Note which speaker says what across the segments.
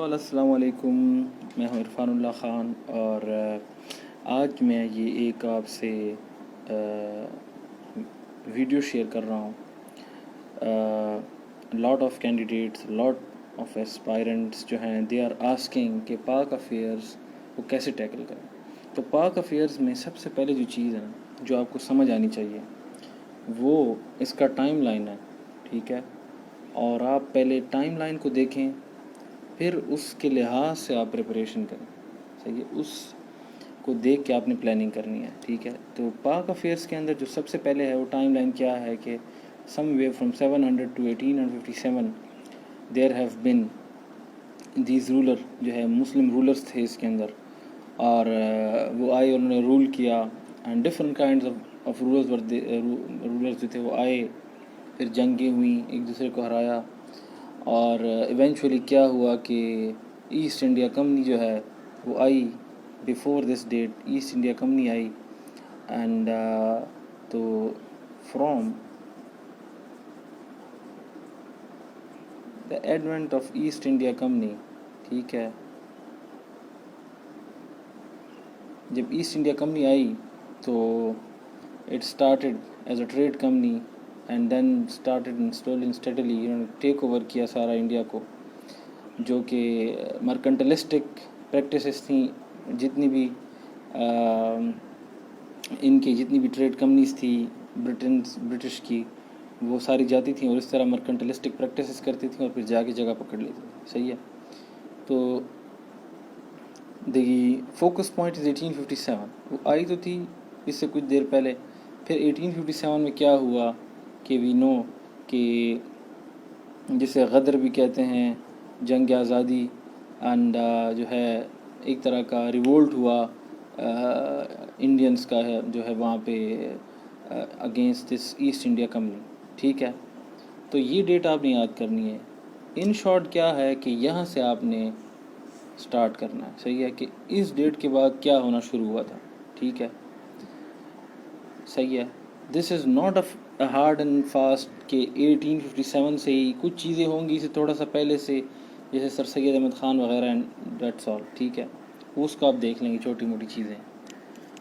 Speaker 1: السلام علیکم، میں ہوں عرفان اللہ خان اور آج میں یہ ایک آپ سے ویڈیو شیئر کر رہا ہوں. Lot of candidates, lot of aspirants جو ہیں دے آر آسکنگ کہ پاک افیئرس کو کیسے ٹیکل کریں. تو پاک افیئرس میں سب سے پہلے جو چیز ہے نا جو آپ کو سمجھ آنی چاہیے وہ اس کا ٹائم لائن ہے. ٹھیک ہے، اور آپ پہلے ٹائم لائن کو دیکھیں، پھر اس کے لحاظ سے آپ پریپریشن کریں. صحیح ہے، اس کو دیکھ کے آپ نے پلاننگ کرنی ہے. ٹھیک ہے، تو پاک افیئرس کے اندر جو سب سے پہلے ہے وہ ٹائم لائن کیا ہے کہ somewhere from 700 to 1857 there have been these ruler, جو ہے مسلم رولرس تھے اس کے اندر، اور وہ آئے، انہوں نے رول کیا، and different kinds of rulers جو تھے وہ آئے، پھر جنگیں ہوئیں، ایک دوسرے کو ہرایا، اور ایونچولی کیا ہوا کہ ایسٹ انڈیا کمپنی جو ہے وہ آئی. Before this date East India Company آئی، اینڈ تو from the advent of East India Company, ٹھیک ہے، جب ایسٹ انڈیا کمپنی آئی تو it started as a trade company and then started installing steadily, انہوں نے ٹیک اوور کیا سارا انڈیا کو، جو کہ مرکنٹلسٹک پریکٹسز تھیں. جتنی بھی ان کی جتنی بھی ٹریڈ کمپنیز تھی برٹش کی، وہ ساری جاتی تھیں اور اس طرح مرکنٹلسٹک پریکٹسز کرتی تھیں اور پھر جا کے جگہ پکڑ لیتی تھیں. صحیح ہے، تو دی فوکس پوائنٹ از 1857. وہ آئی تو تھی اس سے کچھ دیر پہلے، پھر 1857 میں کیا ہوا کہ وی نو کہ جسے غدر بھی کہتے ہیں، جنگ آزادی، اینڈ جو ہے ایک طرح کا ریوولٹ ہوا انڈینس کا ہے جو ہے وہاں پہ against this asset India Company. ٹھیک ہے، تو یہ ڈیٹ آپ نے یاد کرنی ہے. ان شارٹ کیا ہے کہ یہاں سے آپ نے سٹارٹ کرنا ہے. صحیح ہے، کہ اس ڈیٹ کے بعد کیا ہونا شروع ہوا تھا. ٹھیک ہے، صحیح ہے. This is not a hard and fast کہ 1857 سے ہی کچھ چیزیں ہوں گی، اسے تھوڑا سا پہلے سے، جیسے سر سید احمد خان وغیرہ، اینڈ دیٹس آل. ٹھیک ہے، اس کو آپ دیکھ لیں گے، چھوٹی موٹی چیزیں،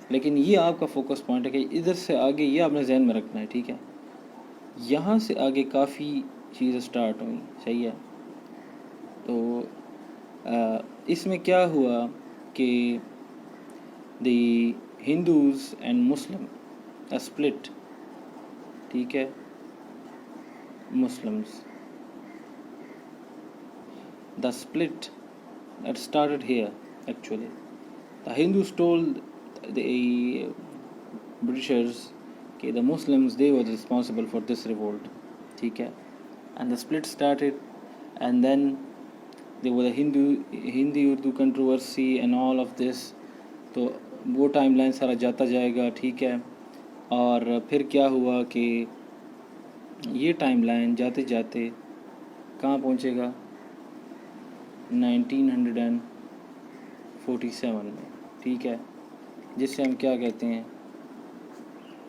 Speaker 1: لیکن یہ آپ کا فوکس پوائنٹ ہے کہ ادھر سے آگے یہ آپ نے ذہن میں رکھنا ہے. ٹھیک ہے، یہاں سے آگے کافی چیزیں سٹارٹ ہوئیں. صحیح ہے، تو اس میں کیا ہوا کہ دی ہندوز اینڈ مسلم split. ٹھیک ہے، Muslims, the split that started here actually. The Hindus told the Britishers کہ the Muslims they were responsible for this revolt. ٹھیک ہے، and the split started, and then there was the Hindi Urdu controversy and all of this. تو وہ time line سارا جاتا جائے گا. ٹھیک ہے، اور پھر کیا ہوا کہ یہ ٹائم لائن جاتے جاتے کہاں پہنچے گا، 1947 میں. ٹھیک ہے، جس سے ہم کیا کہتے ہیں،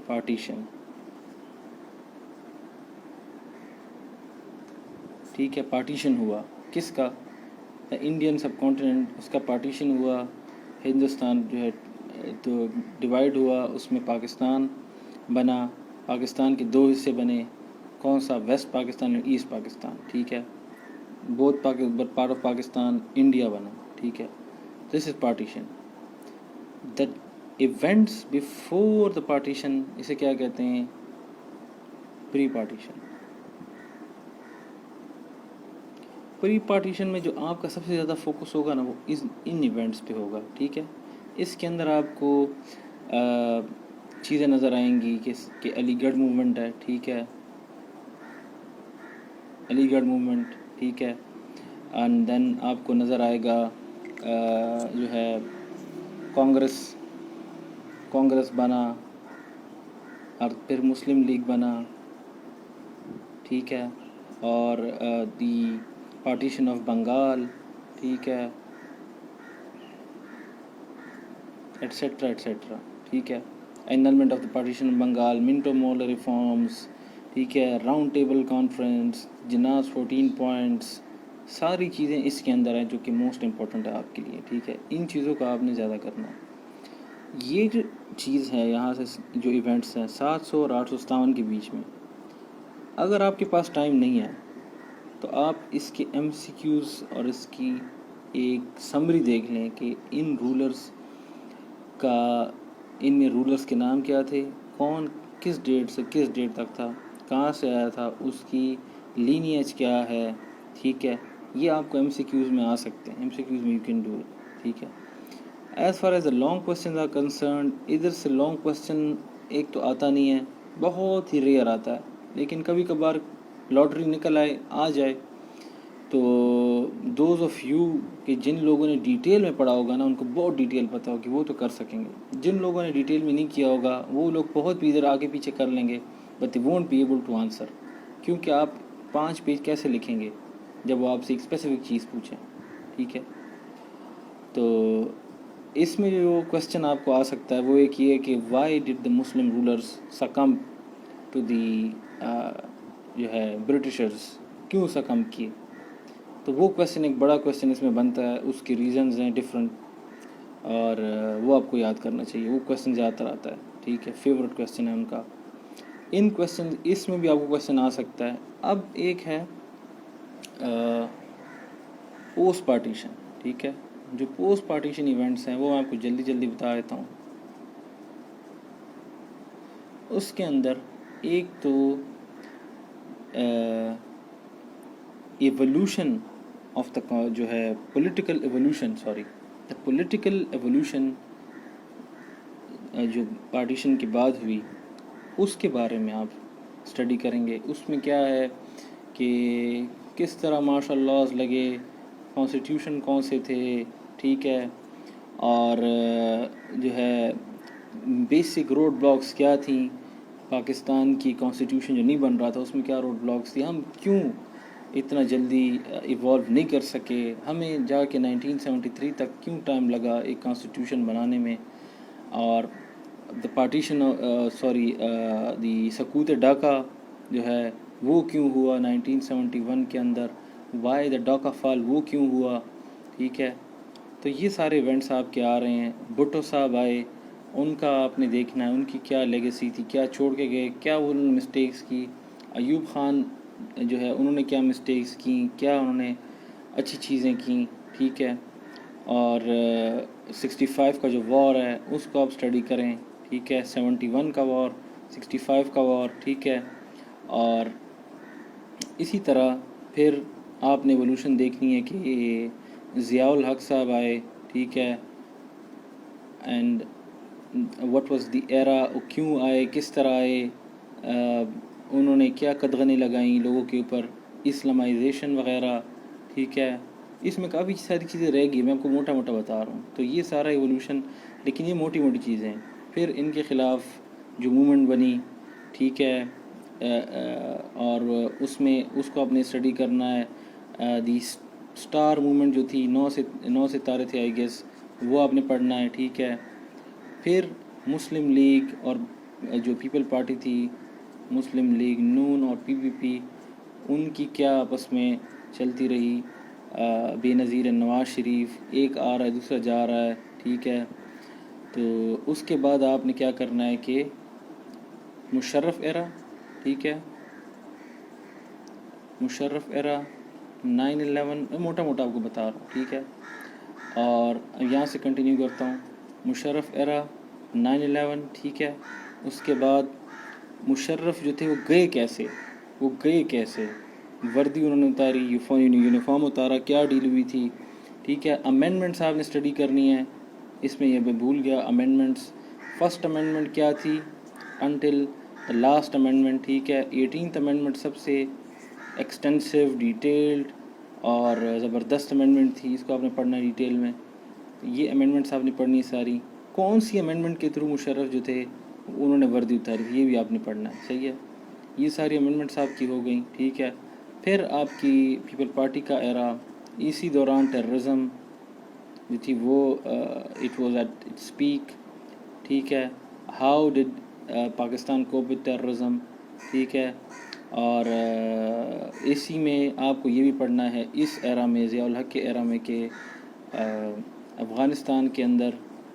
Speaker 1: پارٹیشن. ٹھیک ہے، پارٹیشن ہوا کس کا، انڈین سب کانٹیننٹ، اس کا پارٹیشن ہوا. ہندوستان جو ہے تو ڈیوائیڈ ہوا، اس میں پاکستان بنا. پاکستان کے دو حصے بنے، کون سا، ویسٹ پاکستان اور ایسٹ پاکستان. ٹھیک ہے، both part of Pakistan India بنا. ٹھیک ہے، this is partition. The events before the partition, اسے کیا کہتے ہیں، پری پارٹیشن. پری پارٹیشن میں جو آپ کا سب سے زیادہ فوکس ہوگا نا وہ ان ایونٹس پہ ہوگا. ٹھیک ہے، اس کے اندر آپ کو چیزیں نظر آئیں گی کہ علی گڑھ موومنٹ ہے. ٹھیک ہے، علی گڑھ موومنٹ. ٹھیک ہے، اینڈ دین آپ کو نظر آئے گا جو ہے کانگریس بنا، اور پھر مسلم لیگ بنا. ٹھیک ہے، اور دی پارٹیشن آف بنگال. ٹھیک ہے، ایٹسیٹرا ایٹسیٹرا. ٹھیک ہے، annulment of the partition of Bengal, Minto Morley reforms. ٹھیک ہے، round table conference, Jinnah's 14 points. ساری چیزیں اس کے اندر ہیں جو کہ موسٹ امپورٹنٹ ہے آپ کے لیے، ٹھیک ہے. ان چیزوں کا آپ نے زیادہ کرنا ہے. یہ جو چیز ہے یہاں سے جو ایونٹس ہیں 700 اور 857 کے بیچ میں، اگر آپ کے پاس ٹائم نہیں ہے تو آپ اس کے ایم سی کیوز اور اس کی ایک سمری دیکھ لیں کہ ان رولرز کا، ان میں رولرز کے نام کیا تھے، کون کس ڈیٹ سے کس ڈیٹ تک تھا، کہاں سے آیا تھا، اس کی لینیج کیا ہے، ٹھیک ہے. یہ آپ کو ایم سی کیوز میں آ سکتے ہیں، ایم سی کیوز میں یو کین ڈو، ٹھیک ہے. As far as the long questions are concerned, ادھر سے لانگ کوشچن ایک تو آتا نہیں ہے، بہت ہی ریئر آتا ہے، لیکن کبھی کبھار لاٹری نکل آ جائے تو دوز آف یو کہ جن لوگوں نے ڈیٹیل میں پڑھا ہوگا نا ان کو بہت ڈیٹیل پتہ ہوگی، وہ تو کر سکیں گے. جن لوگوں نے ڈیٹیل میں نہیں کیا ہوگا وہ لوگ بہت بھی ادھر آگے پیچھے کر لیں گے، but they won't be able to answer. کیونکہ آپ 5 پیج کیسے لکھیں گے جب وہ آپ سے ایک اسپیسیفک چیز پوچھیں، ٹھیک ہے. تو اس میں جو کوشچن آپ کو آ سکتا ہے وہ ایک یہ کہ why did the Muslim rulers succumb to the ہے برٹشرز، کیوں سکم کیے. تو وہ کویشچن ایک بڑا کویشچن اس میں بنتا ہے، اس کے ریزنز ہیں ڈفرینٹ، اور وہ آپ کو یاد کرنا چاہیے. وہ کویشچن زیادہ تر آتا ہے، ٹھیک ہے، فیوریٹ کویشچن ہے ان کا. ان کویشچن اس میں بھی آپ کو کویشچن آ سکتا ہے. اب ایک ہے پوسٹ پارٹیشن، ٹھیک ہے. جو پوسٹ پارٹیشن ایونٹس ہیں وہ میں آپ کو جلدی جلدی بتا دیتا ہوں. اس کے اندر ایک تو ایولیوشن آف دا جو ہے پولیٹیکل ایولیوشن جو پارٹیشن کے بعد ہوئی اس کے بارے میں آپ اسٹڈی کریں گے. اس میں کیا ہے کہ کس طرح مارشل لاز لگے، کانسٹیٹیوشن کون سے تھے، ٹھیک ہے، اور جو ہے بیسک روڈ بلاکس کیا تھیں. پاکستان کی کانسٹیٹیوشن جو نہیں بن رہا تھا اس میں کیا روڈ بلاکس تھی، ہم کیوں اتنا جلدی ایوالو نہیں کر سکے، ہمیں جا کے 1973 تک کیوں ٹائم لگا ایک کانسٹیٹیوشن بنانے میں، اور دا پارٹیشن دی سقوط ڈھاکہ جو ہے وہ کیوں ہوا 1971 کے اندر، وائی دا ڈھاکہ فال وہ کیوں ہوا، ٹھیک ہے. تو یہ سارے ایونٹس آپ کے آ رہے ہیں. بھٹو صاحب آئے، ان کا آپ نے دیکھنا ہے ان کی کیا لیگیسی تھی، کیا چھوڑ کے گئے، کیا انہوں نے مسٹیکس کی. ایوب خان جو ہے انہوں نے کیا مسٹیکس کی، کیا انہوں نے اچھی چیزیں کیں، ٹھیک ہے. اور 65 کا جو وار ہے اس کو آپ اسٹڈی کریں، ٹھیک ہے. 71 کا وار، 65 کا وار، ٹھیک ہے. اور اسی طرح پھر آپ نے ایولیوشن دیکھنی ہے کہ ضیاء الحق صاحب آئے، ٹھیک ہے، اینڈ واٹ واز دی ایرا، کیوں آئے، کس طرح آئے، انہوں نے کیا قدغنیں لگائیں لوگوں کے اوپر، اسلامائزیشن وغیرہ، ٹھیک ہے. اس میں کافی ساری چیزیں رہ گئی، میں آپ کو موٹا موٹا بتا رہا ہوں. تو یہ سارا ایولیوشن، لیکن یہ موٹی موٹی چیزیں ہیں. پھر ان کے خلاف جو موومنٹ بنی، ٹھیک ہے، اور اس میں اس کو آپ نے اسٹڈی کرنا ہے. دی اسٹار موومنٹ جو تھی، 9 ستارے تھے آئی گیس، وہ آپ نے پڑھنا ہے، ٹھیک ہے. پھر مسلم لیگ اور جو پیپل پارٹی تھی، مسلم لیگ نون اور پی پی پی، ان کی کیا آپس میں چلتی رہی. بے نظیر نواز شریف، ایک آ رہا ہے دوسرا جا رہا ہے، ٹھیک ہے. تو اس کے بعد آپ نے کیا کرنا ہے کہ مشرف ایرا، ٹھیک ہے، مشرف ایرا، 9/11، موٹا موٹا آپ کو بتا رہا ہوں، ٹھیک ہے. اور یہاں سے کنٹینیو کرتا ہوں. مشرف ایرا، 9/11، ٹھیک ہے. اس کے بعد مشرف جو تھے وہ گئے کیسے، وردی انہوں نے اتاری، یونیفارم اتارا، کیا ڈیل ہوئی تھی، ٹھیک ہے. امینڈمنٹس آپ نے اسٹڈی کرنی ہے. اس میں یہ میں بھول گیا امینڈمنٹس. فرسٹ امینڈمنٹ کیا تھی انٹل لاسٹ امینڈمنٹ، ٹھیک ہے. 18th امینڈمنٹ سب سے ایکسٹینسو، ڈیٹیلڈ اور زبردست امینڈمنٹ تھی، اس کو آپ نے پڑھنا ہے ڈیٹیل میں. یہ امینڈمنٹس آپ نے پڑھنی ساری. کون سی امینڈمنٹ کے تھرو مشرف جو تھے انہوں نے وردی اتاری تھی، یہ بھی آپ نے پڑھنا ہے، صحیح ہے. یہ ساری امینڈمنٹس آپ کی ہو گئیں، ٹھیک ہے. پھر آپ کی پیپل پارٹی کا ایرا، اسی دوران ٹیررزم جو تھی وہ it was at its peak, ٹھیک ہے. How did Pakistan cope with terrorism, ٹھیک ہے. اور اسی میں آپ کو یہ بھی پڑھنا ہے اس ایرا میں، ضیاء الحق کے ایرا میں، کہ افغانستان کے اندر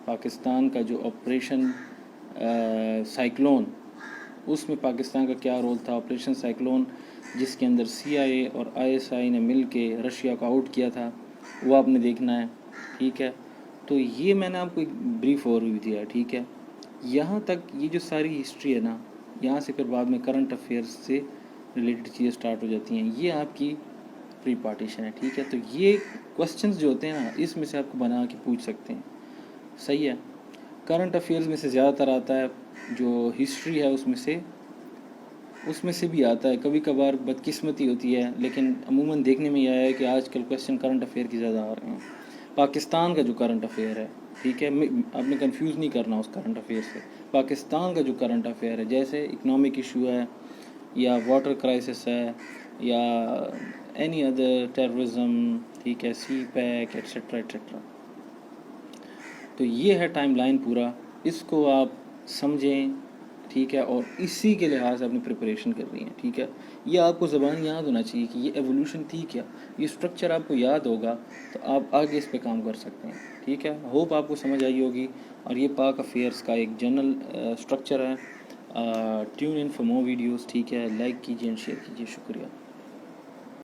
Speaker 1: پاکستان کا جو آپریشن سائیکلون، اس میں پاکستان کا کیا رول تھا. آپریشن سائیکلون جس کے اندر CIA اور ISI نے مل کے رشیا کو آؤٹ کیا تھا، وہ آپ نے دیکھنا ہے. ٹھیک ہے، تو یہ میں نے آپ کو ایک بریف اوور ویو دیا ہے. ٹھیک ہے، یہاں تک یہ جو ساری ہسٹری ہے نا، یہاں سے پھر بعد میں کرنٹ افیئرس سے ریلیٹڈ چیزیں سٹارٹ ہو جاتی ہیں. یہ آپ کی پری پارٹیشن ہے. ٹھیک ہے، تو یہ کوسچنز جو ہوتے ہیں نا، اس میں سے آپ کو بنا کے پوچھ سکتے ہیں. صحیح ہے. کرنٹ افیئرز میں سے زیادہ تر آتا ہے، جو ہسٹری ہے اس میں سے بھی آتا ہے. کبھی کبھار بدقسمتی ہوتی ہے، لیکن عموماً دیکھنے میں یہ آیا ہے کہ آج کل کوسچن کرنٹ افیئر کی زیادہ آ رہے ہیں. پاکستان کا جو کرنٹ افیئر ہے، ٹھیک ہے، آپ نے کنفیوز نہیں کرنا اس کرنٹ افیئر سے. پاکستان کا جو کرنٹ افیئر ہے، جیسے اکنامک ایشو ہے، یا واٹر کرائسس ہے، یا اینی ادر ٹیررزم، ٹھیک ہے، سی پیک ایٹسٹرا ایٹسٹرا. تو یہ ہے ٹائم لائن پورا. اس کو آپ سمجھیں. ٹھیک ہے، اور اسی کے لحاظ سے اپنی پریپریشن کر رہی ہیں. ٹھیک ہے، یہ آپ کو زبان یاد ہونا چاہیے کہ یہ ایوولوشن تھی کیا. یہ اسٹرکچر آپ کو یاد ہوگا تو آپ آگے اس پہ کام کر سکتے ہیں. ٹھیک ہے، ہوپ آپ کو سمجھ آئی ہوگی. اور یہ پاک افیئرس کا ایک جنرل اسٹرکچر ہے. Tune in for more videos. ٹھیک ہے، لائک کیجیے اینڈ شیئر کیجیے. شکریہ.